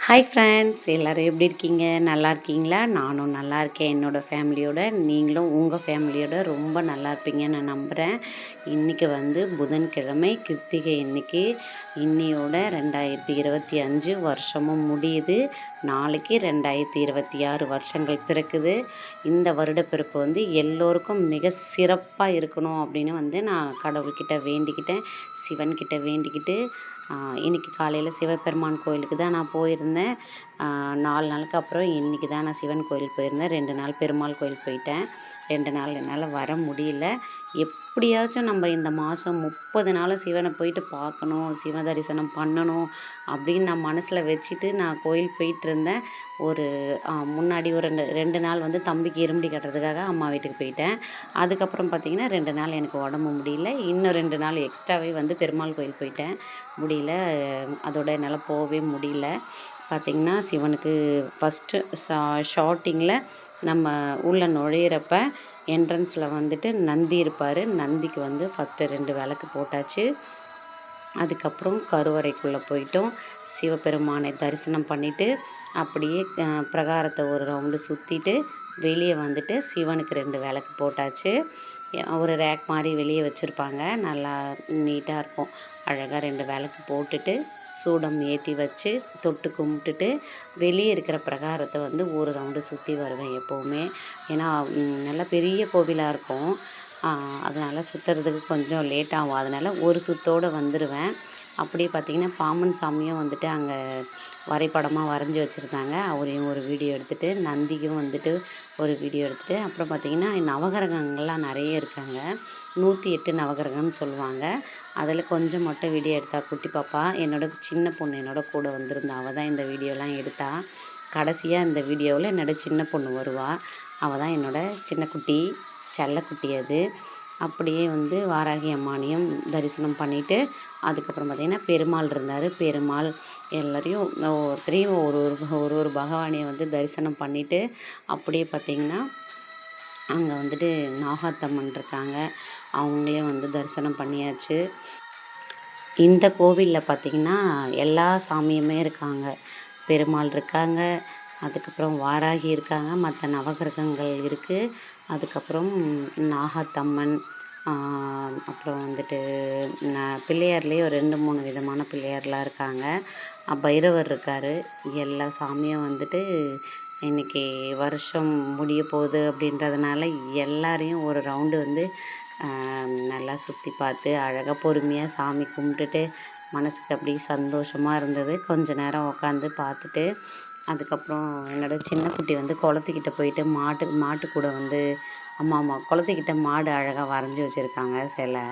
Hi friends, எல்லோரும் எப்படி இருக்கீங்க? நல்லா இருக்கீங்களா? நானும் நல்லா இருக்கேன். என்னோடய ஃபேமிலியோட. நீங்களும் உங்கள் ஃபேமிலியோட ரொம்ப நல்லா இருப்பீங்கன்னு நான் நம்புகிறேன். இன்றைக்கி புதன்கிழமை, கிருத்திகை இன்னைக்கு. இன்னையோட 2025 வருஷமும் முடியுது. நாளைக்கு 2026 வருஷங்கள் பிறக்குது. இந்த வருடப்பிறப்பு எல்லோருக்கும் மிக சிறப்பாக இருக்கணும் அப்படின்னு நான் கடவுள்கிட்ட வேண்டிக்கிட்டேன், சிவன்கிட்ட வேண்டிக்கிட்டு இன்றைக்கி காலையில் சிவபெருமான் கோயிலுக்கு தான் நான் போயிருந்தேன். 4 நாளுக்கு அப்புறம் இன்றைக்கி தான் நான் சிவன் கோயிலுக்கு போயிருந்தேன். 2 நாள் பெருமாள் கோயிலுக்கு போயிட்டேன். 2 நாள் என்னால் வர முடியல. எப்படியாச்சும் நம்ம இந்த மாதம் 30 நாள் சிவனை போயிட்டு பார்க்கணும், சிவ தரிசனம் பண்ணணும் அப்படின்னு நான் மனசில் வச்சுட்டு நான் கோயில் போயிட்டுருந்தேன். ஒரு முன்னாடி ஒரு 2 நாள் தம்பிக்கு இருமுடி கட்டுறதுக்காக அம்மா வீட்டுக்கு போயிட்டேன். அதுக்கப்புறம் பார்த்திங்கன்னா 2 நாள் எனக்கு உடம்பு முடியல. இன்னும் 2 நாள் எக்ஸ்ட்ராவே பெருமாள் கோயில் போயிட்டேன். முடியல, அதோட என்னால் போகவே முடியல. பார்த்திங்கன்னா சிவனுக்கு ஃபஸ்ட்டு ஷார்ட்டிங்கில் நம்ம உள்ளே நுழையிறப்ப என்ட்ரன்ஸில் நந்தி இருப்பார். நந்திக்கு ஃபஸ்ட்டு 2 விளக்கு போட்டாச்சு. அதுக்கப்புறம் கருவறைக்குள்ளே போயிட்டோம். சிவபெருமானை தரிசனம் பண்ணிவிட்டு அப்படியே பிரகாரத்தை ஒரு ரவுண்டு சுற்றிட்டு வெளியே சிவனுக்கு 2 விளக்கு போட்டாச்சு. ஒரு ரேக் மாதிரி வெளியே வச்சுருப்பாங்க, நல்லா நீட்டாக இருக்கும். அழகாக 2 விளக்கு போட்டுட்டு சூடம் ஏற்றி வச்சு தொட்டு கும்பிட்டுட்டு வெளியே இருக்கிற பிரகாரத்தை ஒரு ரவுண்டு சுற்றி வருவேன் எப்போவுமே. ஏன்னா நல்லா பெரிய கோவிலாக இருக்கும், அதனால் சுற்றுறதுக்கு கொஞ்சம் லேட் ஆகும். அதனால் ஒரு சுற்றோடு வந்துடுவேன். அப்படியே பார்த்திங்கன்னா பாம்பன் சாமியும் அங்கே வரைபடமாக வரைஞ்சி வச்சுருந்தாங்க. அவரையும் ஒரு வீடியோ எடுத்துகிட்டு, நந்திக்கும் ஒரு வீடியோ எடுத்துகிட்டு, அப்புறம் பார்த்திங்கன்னா நவகிரகங்கள்லாம் நிறைய இருக்காங்க. 108 நவகிரகம்னு சொல்லுவாங்க. அதில் கொஞ்சம் மட்டும் வீடியோ எடுத்தா குட்டி பாப்பா, சின்ன பொண்ணு என்னோட கூட வந்திருந்தா. அவள் தான் இந்த வீடியோலாம் எடுத்தா. கடைசியாக இந்த வீடியோவில் என்னோடய சின்ன பொண்ணு வருவாள். அவள் தான் என்னோடய சின்ன குட்டி, செல்லக்குட்டி அது. அப்படியே வாராகி அம்மானையும் தரிசனம் பண்ணிவிட்டு அதுக்கப்புறம் பார்த்திங்கன்னா பெருமாள் இருந்தார். பெருமாள் எல்லோரையும் ஒவ்வொருத்தரையும் ஒரு பகவானையை தரிசனம் பண்ணிவிட்டு அப்படியே பார்த்திங்கன்னா அங்கே நாகாத்தம்மன் இருக்காங்க, அவங்களையும் தரிசனம் பண்ணியாச்சு. இந்த கோவிலில் பார்த்திங்கன்னா எல்லா சாமியுமே இருக்காங்க. பெருமாள் இருக்காங்க, அதுக்கப்புறம் வாராகி இருக்காங்க, மற்ற நவகிரகங்கள் இருக்குது, அதுக்கப்புறம் நாகாத்தம்மன், அப்புறம் பிள்ளையார்லேயே ஒரு 2-3 விதமான பிள்ளையார்லாம் இருக்காங்க. பைரவர் இருக்கார். எல்லா சாமியும் இன்றைக்கி வருஷம் முடிய போகுது அப்படின்றதுனால எல்லாரையும் ஒரு ரவுண்டு நல்லா சுற்றி பார்த்து அழகாக பொறுமையாக சாமி கும்பிட்டுட்டு மனதுக்கு அப்படியே சந்தோஷமாக இருந்தது. கொஞ்ச நேரம் உட்காந்து பார்த்துட்டு அதுக்கப்புறம் என்னோடய சின்ன குட்டி குளத்துக்கிட்ட போயிட்டு மாட்டு கூட அம்மா குளத்துக்கிட்ட மாடு அழகாக வரைஞ்சி வச்சுருக்காங்க சிலை.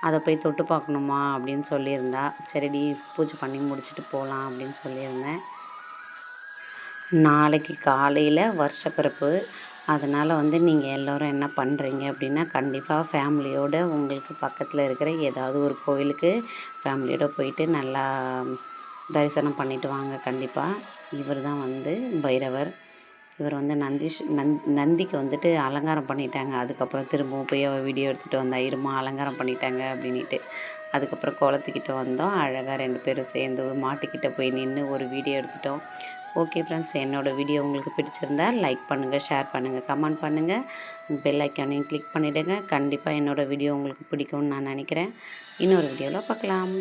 அதை போய் தொட்டு பார்க்கணுமா அப்படின்னு சொல்லியிருந்தா. சரிடி, பூஜை பண்ணி முடிச்சுட்டு போகலாம் அப்படின்னு சொல்லியிருந்தேன். நாளைக்கு காலையில் வருஷப்பிறப்பு, அதனால் நீங்கள் எல்லோரும் என்ன பண்ணுறீங்க அப்படின்னா, கண்டிப்பாக ஃபேமிலியோடு உங்களுக்கு பக்கத்தில் இருக்கிற ஏதாவது ஒரு கோயிலுக்கு ஃபேமிலியோடு போயிட்டு நல்லா தரிசனம் பண்ணிவிட்டு வாங்க. கண்டிப்பாக இவர் தான் பைரவர். இவர் நந்திக்கு அலங்காரம் பண்ணிட்டாங்க. அதுக்கப்புறம் திரும்பவும் போய் வீடியோ எடுத்துகிட்டு வந்தா, இருமா அலங்காரம் பண்ணிட்டாங்க அப்படின்ட்டு. அதுக்கப்புறம் குளத்துக்கிட்ட வந்தோம். அழகாக 2 பேரும் சேர்ந்து மாட்டுக்கிட்ட போய் நின்று ஒரு வீடியோ எடுத்துட்டோம். ஓகே ஃப்ரெண்ட்ஸ், என்னோடய வீடியோ உங்களுக்கு பிடிச்சிருந்தா லைக் பண்ணுங்கள், ஷேர் பண்ணுங்கள், கமெண்ட் பண்ணுங்கள், பெல் ஐக்கானையும் கிளிக் பண்ணிவிடுங்க. கண்டிப்பாக என்னோடய வீடியோ உங்களுக்கு பிடிக்கும்னு நான் நினைக்கிறேன். இன்னொரு வீடியோவில் பார்க்கலாம்.